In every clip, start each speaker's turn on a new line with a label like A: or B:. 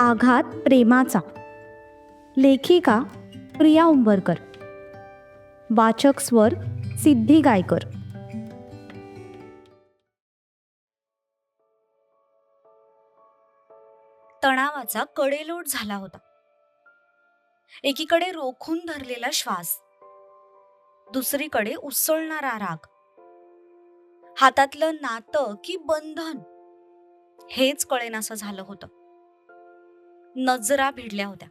A: आघात प्रेमाचा. लेखिका प्रिया उंबरकर. वाचक स्वर सिद्धी गायकर.
B: तणावाचा कडेलोट झाला होता. एकीकडे रोखून धरलेला श्वास, दुसरीकडे उसळणारा राग. हातातलं नातं की बंधन हेच कळेनासं झालं होतं. नजरा भिडल्या होत्या,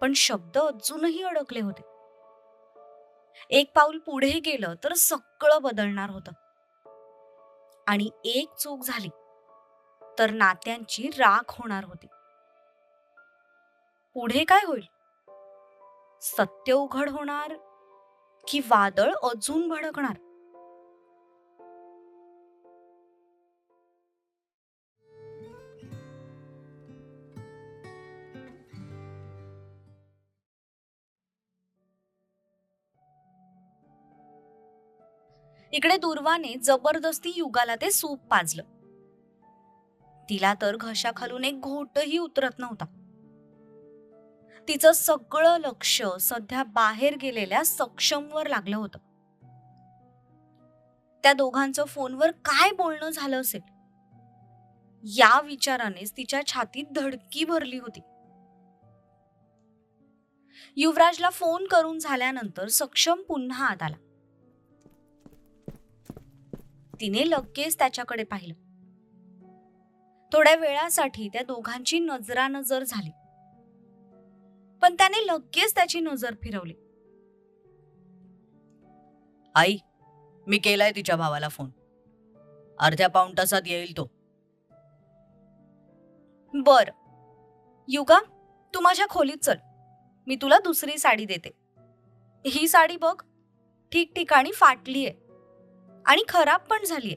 B: पण शब्द अजूनही अडकले होते. एक पाऊल पुढे गेलं तर सगळं बदलणार होतं, आणि एक चूक झाली तर नात्यांची राख होणार होती. पुढे काय होईल? सत्य उघड होणार की वादळ अजून भडकणार? इकडे दुर्वाने जबरदस्ती युगाला ते सूप पाजलं. तिला तर घशाखालून एक घोटही उतरत नव्हता. तिचं सगळं लक्ष सध्या बाहेर गेलेल्या सक्षमवर लागलं होतं. त्या दोघांचं फोनवर काय बोलणं झालं असेल या विचारानेच तिच्या छातीत धडकी भरली होती. युवराजला फोन करून झाल्यानंतर सक्षम पुन्हा आत आला. तिने लगेच त्याच्याकडे पाहिलं. थोड्या वेळासाठी त्या दोघांची नजरानजर झाली, पण त्याने लगेच त्याची नजर फिरवली.
C: आई, मी केलाय तिच्या भावाला फोन. अर्ध्या पाऊण तासात येईल तो.
B: बर युगा, तू माझ्या खोलीत चल. मी तुला दुसरी साडी देते. ही साडी बघ, ठिकठिकाणी फाटलीये आणि खराब पण झालीये.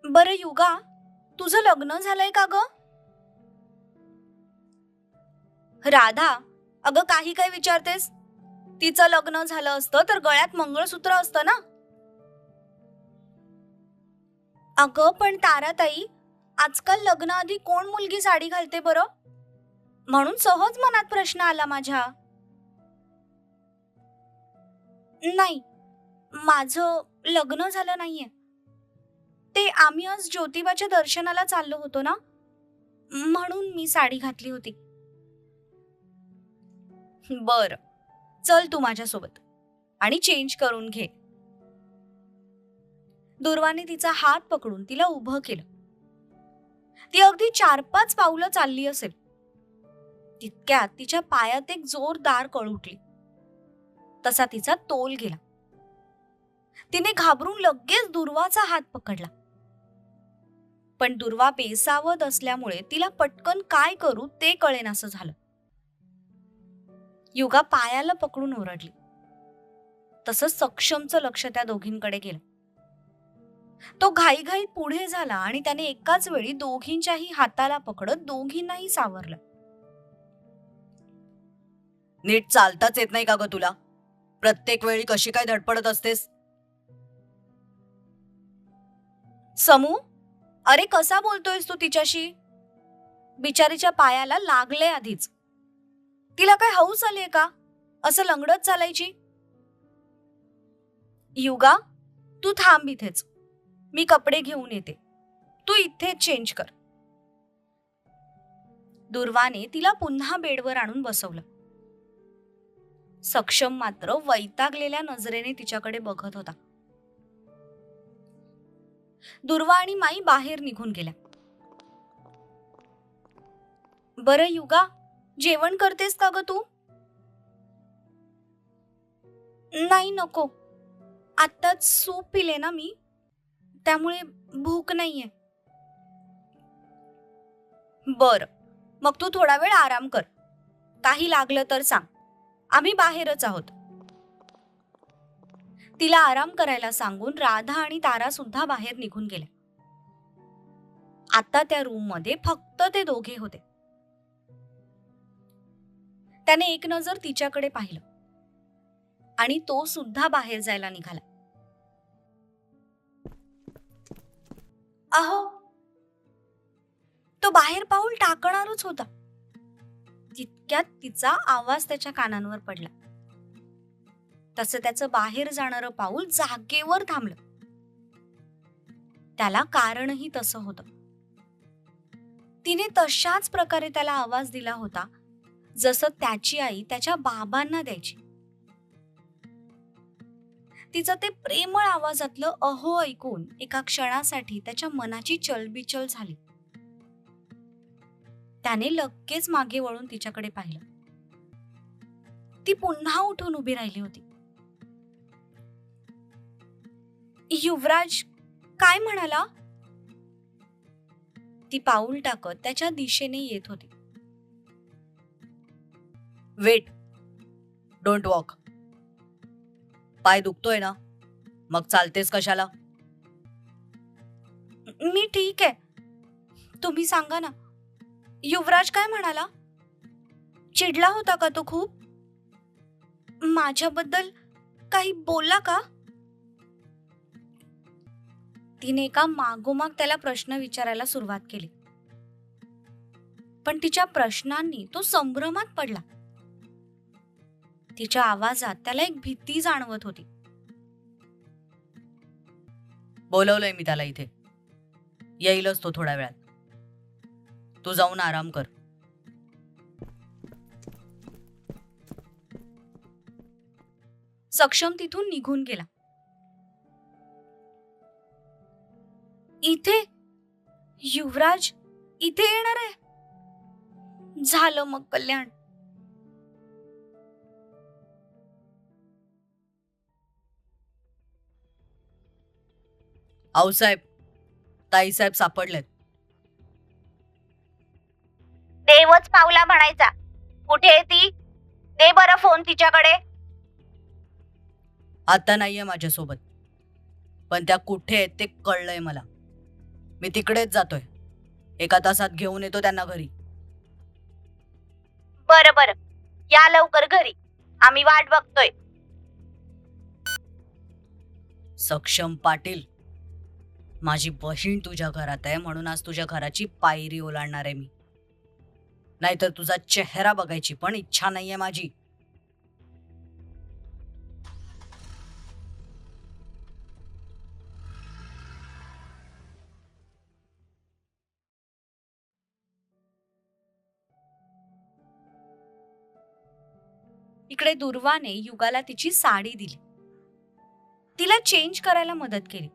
B: बरं युगा, तुझं लग्न झालंय का ग? राधा, अगं काही काय विचारतेस? तिचं लग्न झालं असतं तर गळ्यात मंगळसूत्र असतं ना. अगं पण ताराताई, आजकाल लग्नाआधी कोण मुलगी साडी घालते बरं? म्हणून सहज मनात प्रश्न आला माझ्या. नाही, माझं लग्न झालं नाहीये. ते आम्ही आज ज्योतिबाच्या दर्शनाला चाललो होतो ना, म्हणून मी साडी घातली होती. बर, चल तू माझ्यासोबत आणि चेंज करून घे. दुर्वाने तिचा हात पकडून तिला उभं केलं. ती अगदी 4-5 पावलं चालली असेल तितक्यात तिच्या पायात एक जोरदार कळ उठली. तसा तिचा तोल गेला. तिने घाबरून लगेच दुर्वाचा हात पकडला, पण दुर्वा बेसावध असल्यामुळे तिला पटकन काय करू ते कळेनासं झालं. युगा पायाला पकडून ओरडली. तसंच सक्षमचं लक्ष त्या दोघींकडे गेलं. तो घाईघाईत पुढे झाला आणि त्याने एकाच वेळी दोघींच्याही हाताला पकडत दोघींनाही सावरलं.
C: नीट चालताच येत नाही का ग तुला? प्रत्येक वेळी कशी काय धडपडत असतेस?
B: समू, अरे कसा बोलतोयस तू तिच्याशी? बिचारीच्या पायाला लागले आधीच. तिला काय हौस आलीये का असं लंगडत चालायची? युगा, तू थांब इथेच. मी कपडे घेऊन येते. तू इथेच चेंज कर. दुर्वाने तिला पुन्हा बेडवर आणून बसवलं. सक्षम मात्र वैतागलेल्या नजरेने तिच्याकडे बघत होता. दुर्वा आणि माई बाहेर निघून गेल्या. बरं युगा, जेवण करतेस का ग तू? नाही नको, आत्ताच सूप पिले ना मी, त्यामुळे भूक नाहीये. बर, मग तू थोडा वेळ आराम कर. काही लागलं तर सांग, आम्ही बाहेरच आहोत. तिला आराम करायला सांगून राधा आणि तारा सुद्धा बाहेर निघून गेल्या. आता त्या रूम मध्ये फक्त ते दोघे होते. त्याने एक नजर तिच्याकडे पाहिलं आणि तो सुद्धा बाहेर जायला निघाला. अहो, बाहेर पाऊल टाकणारच होता. तितक्यात तिचा आवाज त्याच्या कानांवर पडला. तसं त्याचं बाहेर जाणारं पाऊल जागेवर थांबलं. त्याला कारणही तसं होतं. तिने तशाच प्रकारे त्याला आवाज दिला होता जसं त्याची आई त्याच्या बाबांना द्यायची. तिचं ते प्रेमळ आवाजातलं अहो ऐकून एका क्षणासाठी त्याच्या मनाची चलबिचल झाली. त्याने लगेच मागे वळून तिच्याकडे पाहिलं. ती पुन्हा उठून उभी राहिली होती. युवराज काय म्हणाला? ती पाऊल टाकत त्याच्या दिशेने येत होती.
C: Wait, don't walk. पाय दुखतोय ना, मग चालतेस कशाला?
B: मी ठीक आहे, तुम्ही सांगा ना. युवराज काय म्हणाला? चिडला होता का तो खूप? माझ्याबद्दल काही बोलला का? तिने एका मागोमाग त्याला प्रश्न विचारायला सुरुवात केली. पण तिच्या प्रश्नांनी तो संभ्रमात पडला. तिच्या आवाजात त्याला एक भीती जाणवत होती.
C: बोलवलंय मी त्याला इथे, येईलच तो थोड्या वेळात. तू जाऊन आराम कर.
B: सक्षम तिथून निघून गेला. इथे युवराज इथे येणार आहे? झालं मग कल्याण.
C: आऊसाहेब, ताईसाहेब सापडलेत.
B: देवच पावला म्हणायचा. कुठे आहे ती? दे बरं फोन तिच्याकडे.
C: आता नाहीये माझ्यासोबत, पण त्या कुठे आहेत ते कळलंय मला. मी तिकडेच जातोय. 1 तासात घेऊन येतो त्यांना घरी.
B: बरं बरं, या लवकर घरी, आम्ही वाट बघतोय.
C: सक्षम पाटील, माझी बहीण तुझ्या घरात आहे म्हणून आज तुझ्या घराची पायरी ओलांडणार आहे मी. नाहीतर तुझा चेहरा बघायची पण इच्छा नाहीये माझी.
B: इकडे दुर्वाने युगाला तिची साडी दिली. तिला चेंज करायला मदत केली.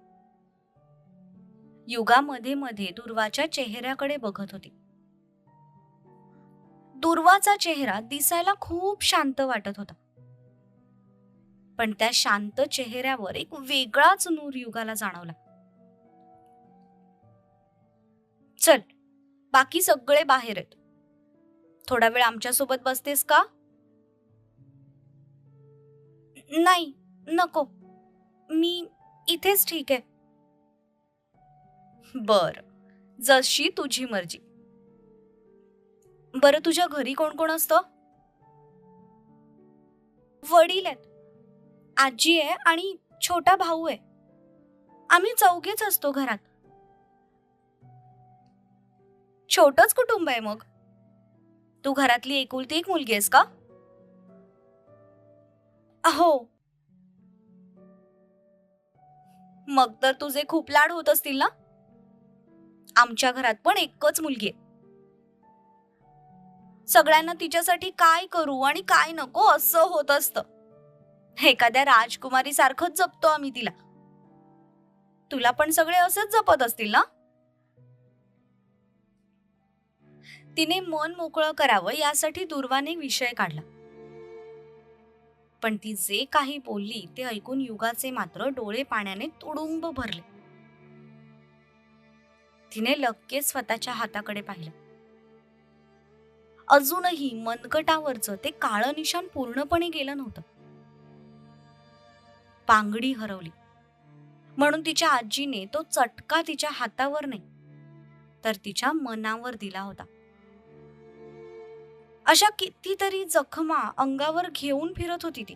B: युगा मध्ये मध्ये दुर्वाच्या चेहऱ्याकडे बघत होती. दुर्वाचा चेहरा दिसायला खूप शांत वाटत होता. पण त्या शांत चेहऱ्यावर एक वेगळाच नूर युगाला जाणवला. चल, बाकी सगळे बाहेर आहेत. थोडा वेळ आमच्या सोबत बसतेस का? नाही, नको, मी इथेच ठीक आहे. बर, जशी तुझी मर्जी. बरं, तुझ्या घरी कोण कोण असतं? वडील आहेत, आजी आहे आणि छोटा भाऊ आहे. आम्ही चौघेच असतो घरात. छोटच कुटुंब आहे मग. तू घरातली एकुलती एक मुलगी आहेस का? हो. मग तर तुझे खूप लाड होत असतील ना? आमच्या घरात पण एकच मुलगी आहे. सगळ्यांना तिच्यासाठी काय करू आणि काय नको असं होत असतं. एखाद्या राजकुमारी सारखंच जपतो आम्ही तिला. तुला पण सगळे असंच जपत असतील ना? तिने मन मोकळं करावं यासाठी दुर्वाने विषय काढला. पण ती जे काही बोलली ते ऐकून युगाचे मात्र डोळे पाण्याने तुडुंब भरले. तिने लगेच स्वतःच्या हाताकडे पाहिलं. अजूनही मनगटावरचं ते काळं निशाण पूर्णपणे गेलं नव्हतं. पांगडी हरवली म्हणून तिच्या आजीने तो चटका तिच्या हातावर नाही तर तिच्या मनावर दिला होता. अशा कितीतरी जखमा अंगावर घेऊन फिरत होती ती.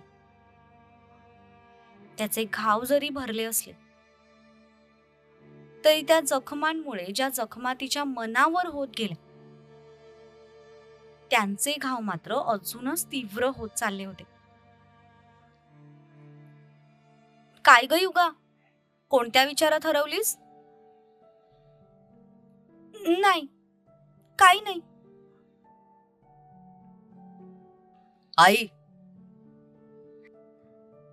B: त्याचे घाव जरी भरले असले तरी त्या जखमांमुळे ज्या जखमा तिच्या मनावर होत गेल्या त्यांचे घाव मात्र अजूनच तीव्र होत चालले होते. काय ग युगा, कोणत्या विचारात हरवलीस? नाही, काही नाही.
C: आई,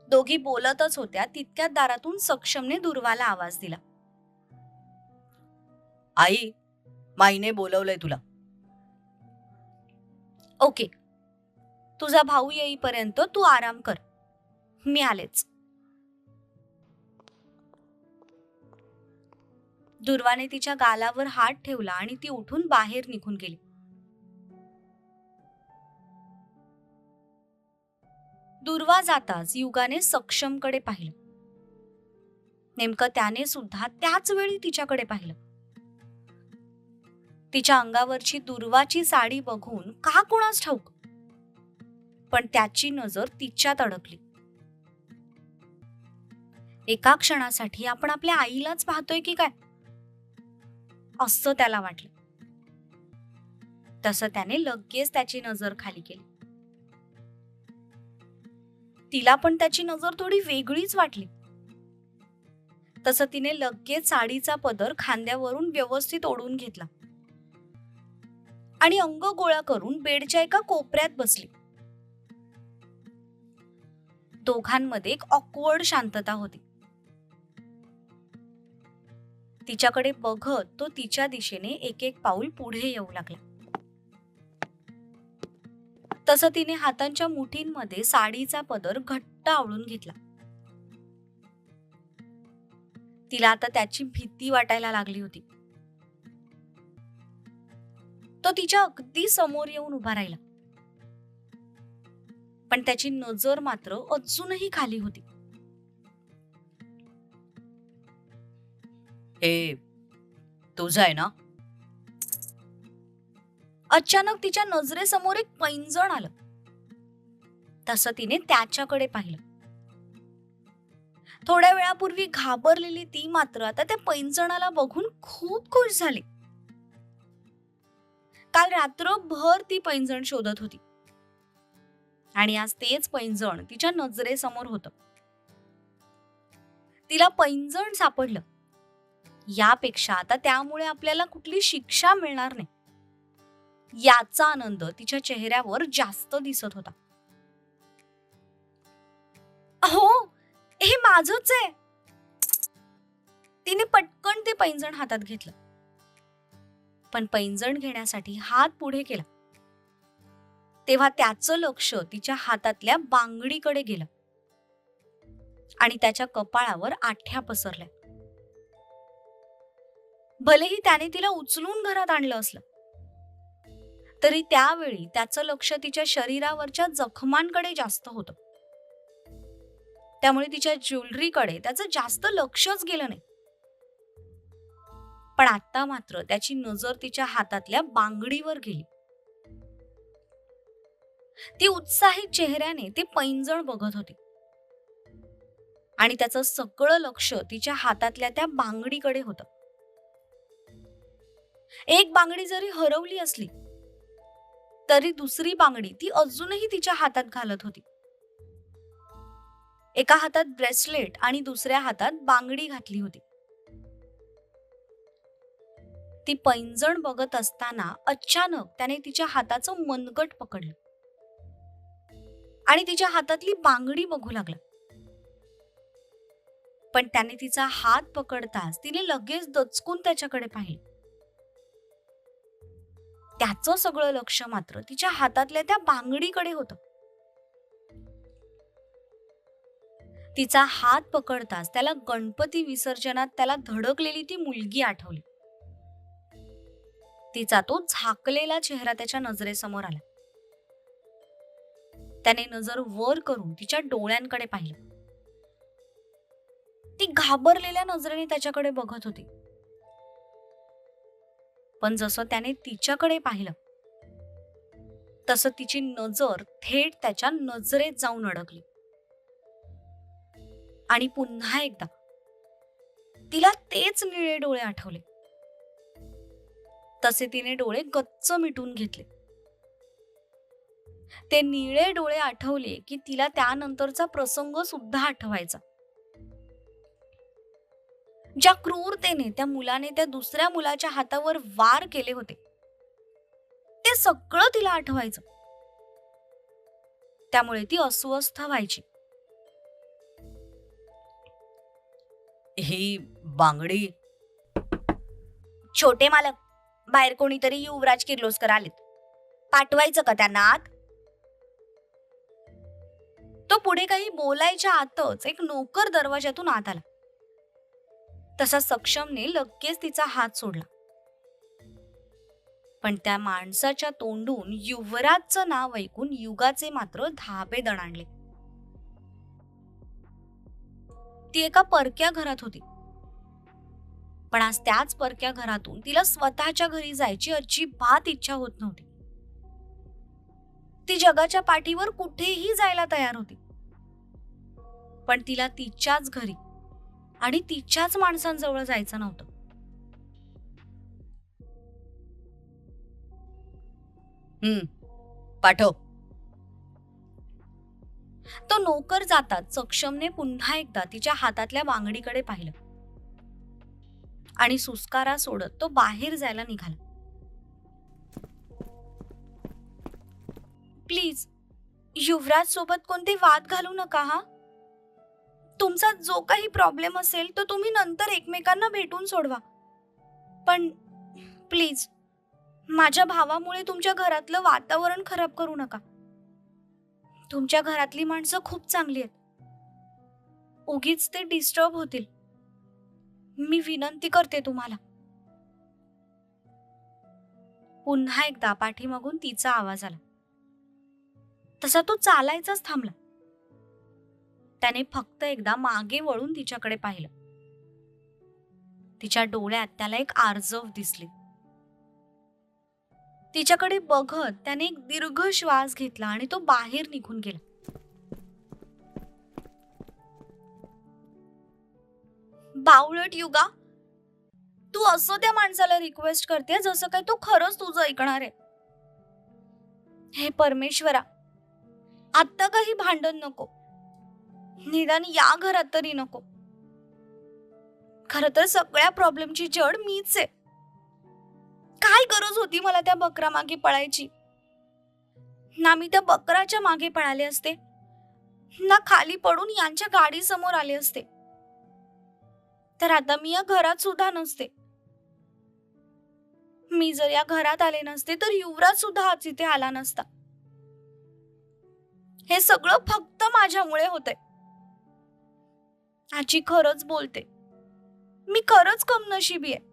B: दोघी बोलतच होत्या तितक्यात दारातून सक्षमने दुर्वाला आवाज दिला.
C: आई, माईने बोलवलंय तुला.
B: ओके, तुझा भाऊ येईपर्यंत तू आराम कर, मी आलेच. दुर्वाने तिच्या गालावर हात ठेवला आणि ती उठून बाहेर निघून गेली. दुर्वा जाताच युगाने सक्षमकडे पाहिलं. नेमकं त्याने सुद्धा त्याच वेळी तिच्याकडे पाहिलं. तिच्या अंगावरची दुर्वाची साडी बघून का कोणास ठाऊक, पण त्याची नजर तिच्यात अडकली. एका क्षणासाठी आपण आपल्या आईलाच पाहतोय की काय, असं त्याला वाटलं. तसं त्याने लगेच त्याची नजर खाली केली. तिला पण त्याची नजर थोडी वेगळीच वाटली. तसं तिने लगेच साडीचा पदर खांद्यावरून व्यवस्थित ओढून घेतला आणि अंग गोळा करून बेडच्या एका कोपऱ्यात बसली. दोघांमध्ये एक ऑकवर्ड शांतता होती. तिच्याकडे बघत तो तिच्या दिशेने एक एक पाऊल पुढे येऊ लागला. तसं तिने हातांच्या मुठींमध्ये साडीचा पदर घट्ट आवळून घेतला. तिला आता त्याची भीती वाटायला लागली होती. तो तिच्या अगदी समोर येऊन उभा राहिला, पण त्याची नजर मात्र अजूनही खाली होती.
C: हे तुझं आहे ना?
B: अचानक तिच्या नजरेसमोर एक पैंजण आलं. तसं तिने त्याच्याकडे पाहिलं. थोड्या वेळापूर्वी घाबरलेली ती मात्र आता त्या पैंजणाला बघून खूप खुश झाली. काल रात्रभर ती पैंजण शोधत होती आणि आज तेच पैंजण तिच्या नजरेसमोर होतं. तिला पैंजण सापडलं. यापेक्षा आता त्यामुळे आपल्याला कुठली शिक्षा मिळणार नाही, याचा आनंद तिच्या चेहऱ्यावर जास्त दिसत होता. हो, हे माझंच आहे. तिने पटकन ते पैंजण हातात घेतलं, पण पैंजण घेण्यासाठी हात पुढे केला तेव्हा त्याचं लक्ष तिच्या हातातल्या बांगडीकडे गेलं आणि त्याच्या कपाळावर आठ्या पसरल्या. भलेही त्याने तिला उचलून घरात आणलं असलं तरी त्यावेळी त्याचं लक्ष तिच्या शरीरावरच्या जखमांकडे जास्त होतं. त्यामुळे तिच्या ज्वेलरीकडे त्याचं जास्त लक्षच गेलं नाही. पण आता मात्र त्याची नजर तिच्या हातातल्या बांगडीवर गेली. ती उत्साहित चेहऱ्याने ते पैंजण बघत होती आणि त्याचं सगळं लक्ष तिच्या हातातल्या त्या बांगडीकडे होतं. एक बांगडी जरी हरवली असली तरी दुसरी बांगडी ती अजूनही तिच्या हातात घालत होती. एका हातात ब्रेसलेट आणि दुसऱ्या हातात बांगडी घातली होती. ती पैंजण बघत असताना अचानक त्याने तिच्या हाताचं मनगट पकडलं आणि तिच्या हातातली बांगडी बघू लागला. पण त्याने तिचा हात पकडताच तिने लगेच दचकून त्याच्याकडे पाहिलं. त्याचं सगळं लक्ष मात्र तिच्या हातातल्या त्या बांगडीकडे होतं. तिचा हात पकडताच त्याला गणपती विसर्जनात त्याला धडकलेली ती मुलगी आठवली. तिचा तो झाकलेला चेहरा त्याच्या नजरेसमोर आला. त्याने नजर वर करून तिच्या डोळ्यांकडे पाहिलं. ती घाबरलेल्या नजरेने त्याच्याकडे बघत होती. पण जसं त्याने तिच्याकडे पाहिलं तसं तिची नजर थेट त्याच्या नजरेत जाऊन अडकली आणि पुन्हा एकदा तिला तेच निळे डोळे आठवले. तसे तिने डोळे गच्च मिटून घेतले ते निळे डोळे आठवले की तिला त्यानंतरचा प्रसंग सुद्धा आठवायचा. ज्या क्रूरतेने त्या मुलाने त्या दुसऱ्या मुलाच्या हातावर वार केले होते ते सगळं तिला आठवायचं. त्यामुळे ती अस्वस्थ व्हायची.
C: ही बांगडी
B: छोटे मालक, बाहेर कोणीतरी युवराज किर्लोस्कर आलेत, पाठवायचं का त्यांना आत? तो पुढे काही बोलायच्या आतच एक नोकर दरवाजातून आत आला. तसा सक्षमने लगेच तिचा हात सोडला. पण त्या माणसाच्या तोंडून युवराजचं नाव ऐकून युगाचे मात्र धाबे दणाणले. ती एका परक्या घरात होती, पण आज त्याच परक्या घरातून तिला स्वतःच्या घरी जायची अजिबात इच्छा होत नव्हती. ती जगाच्या पाठीवर कुठेही जायला तयार होती, पण तिला तिच्याच घरी आणि तिच्याच माणसांजवळ जायचं नव्हतं.
C: पाठव.
B: तो नोकर जातात सक्षमने पुन्हा एकदा तिच्या हातातल्या बांगडीकडे पाहिलं आणि सुस्कारा सोडत तो बाहेर जायला निघाला. प्लीज युवराज सोबत कोणते वाद घालू नका हा. तुमचा जो काही प्रॉब्लेम असेल तो तुम्ही नंतर एकमेकांना भेटून सोडवा, पण प्लीज माझ्या भावामुळे तुमच्या घरातलं वातावरण खराब करू नका. तुमच्या घरातली माणसं खूप चांगली आहेत, उगीच ते डिस्टर्ब होतील. मी विनंती करते तुम्हाला. पुन्हा एकदा पाठीमागून तिचा आवाज आला. तसा तो चालायचाच थांबला. त्याने फक्त एकदा मागे वळून तिच्याकडे पाहिलं. तिच्या डोळ्यात त्याला एक आर्जव दिसली. तिच्याकडे बघत त्याने एक दीर्घ श्वास घेतला आणि तो बाहेर निघून गेला. बावळट युगा, तू असं त्या माणसाला रिक्वेस्ट करते जसं काय तो खरंच तुझं ऐकणार आहे. हे परमेश्वरा, आत्ता काही भांडण नको, निदान या घरात तरी नको. खरं तर सगळ्या प्रॉब्लेमची जड मीच आहे. काय गरज होती मला त्या बकरा मागे पळायची? ना मी त्या बकराच्या मागे पळाले असते, ना खाली पडून यांच्या गाडी समोर आले असते, तर आता मी या घरात सुद्धा नसते. मी जर या घरात आले नसते तर युवराज सुद्धा आज इथे आला नसता. हे सगळं फक्त माझ्यामुळे होतंय. आजी खरंच बोलते, मी खरंच कमनशिबी आहे,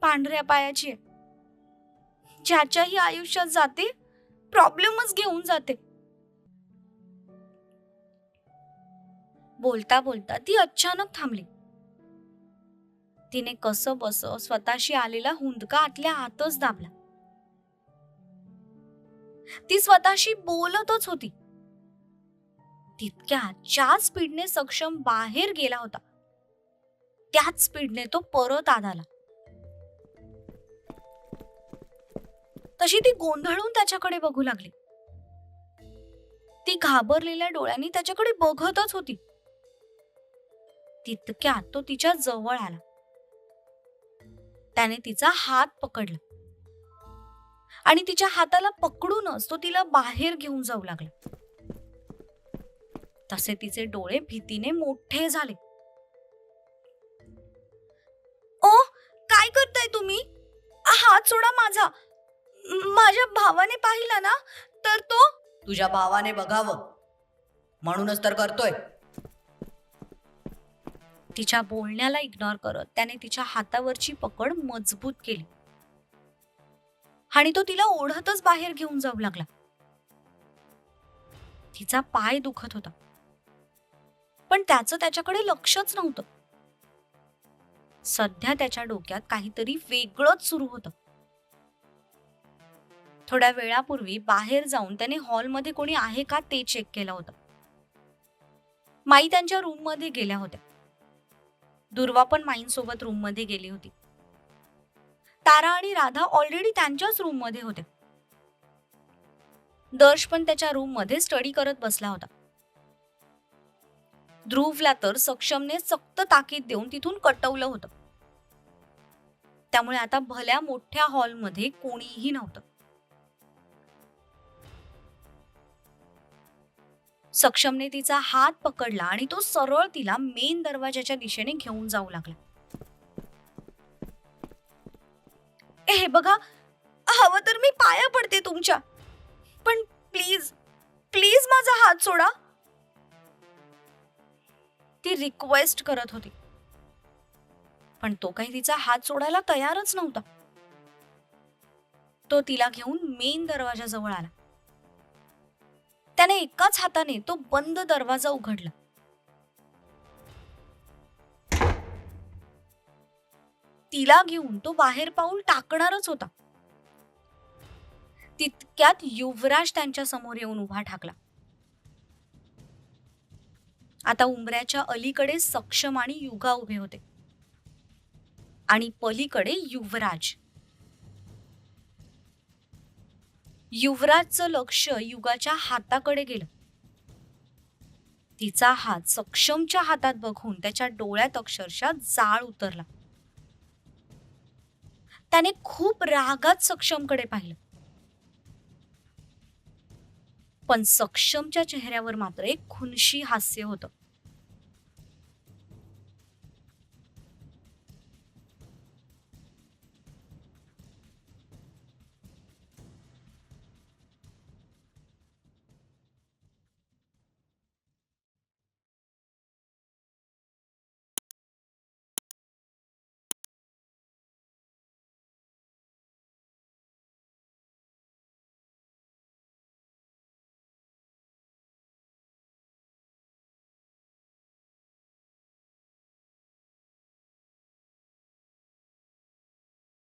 B: पांढऱ्या पायाची आहे, ज्याच्याही आयुष्यात जाते प्रॉब्लेमच घेऊन जाते. बोलता बोलता ती अचानक थांबली. तिने कसं बस स्वतःशी आलेला हुंदका आतल्या आतच दाबला. ती स्वतःशी बोलतच होती. तितक्या ज्या स्पीडने सक्षम बाहेर गेला होता त्याच स्पीडने तो परत आत आला. तशी ती गोंधळून त्याच्याकडे बघू लागली. ती घाबरलेल्या डोळ्यांनी त्याच्याकडे बघतच होती. तितक्यात तो तिच्या जवळ आला. त्याने तिचा हात पकडला आणि तिच्या हाताला पकडूनच तो तिला बाहेर घेऊन जाऊ लागला. तसे तिचे डोळे भीतीने मोठे झाले. ओ, काय करताय तुम्ही? हात सोडा माझा. माझ्या भावाने पाहिला ना तर तो.
C: तुझ्या भावाने बघावं म्हणूनच तर करतोय.
B: तिच्या बोलण्याला इग्नोर करत त्याने तिच्या हातावरची पकड मजबूत केली आणि तो तिला ओढतच बाहेर घेऊन जाऊ लागला. तिचा पाय दुखत होता, पण त्याचं त्याच्याकडे लक्षच नव्हतं. सध्या त्याच्या डोक्यात काहीतरी वेगळंच सुरू होतं. थोड्या वेळापूर्वी बाहेर जाऊन त्याने हॉलमध्ये कोणी आहे का ते चेक केलं होतं. माई त्यांच्या रूममध्ये गेल्या होत्या. दुर्वा पण माईंसोबत रूममध्ये गेली होती. तारा आणि राधा ऑलरेडी त्यांच्याच रूममध्ये होत्या. दर्श पण त्याच्या रूम मध्ये स्टडी करत बसला होता. ध्रुवला तर सक्षमने सक्त ताकीद देऊन तिथून कटवलं होतं. त्यामुळे आता भल्या मोठ्या हॉलमध्ये कोणीही नव्हतं. सक्षमने तिचा हात पकडला आणि तो सरळ तिला मेन दरवाजाच्या दिशेने घेऊन जाऊ लागला. हे बघा, हवं तर मी पाया पडते तुमच्या, पण प्लीज प्लीज माझा हात सोडा, ती रिक्वेस्ट करत होती. पण तो काही तिचा हात सोडायला तयारच नव्हता. तो तिला घेऊन मेन दरवाजाजवळ आला. त्याने एकाच हाताने तो बंद दरवाजा उघडला. तिला घेऊन तो बाहेर पाऊल टाकणारच होता. तितक्यात युवराज त्यांच्या समोर येऊन उभा ठाकला. आता उंबऱ्याच्या अलीकडे सक्षम आणि युगा उभे होते आणि पलीकडे युवराज. युवराजचं लक्ष युगाच्या हाताकडे गेलं. तिचा हात सक्षमच्या हातात बघून त्याच्या डोळ्यात अक्षरशः जाळ उतरला. त्याने खूप रागात सक्षमकडे पाहिलं, पण सक्षमच्या चेहऱ्यावर मात्र एक खुनशी हास्य होतं.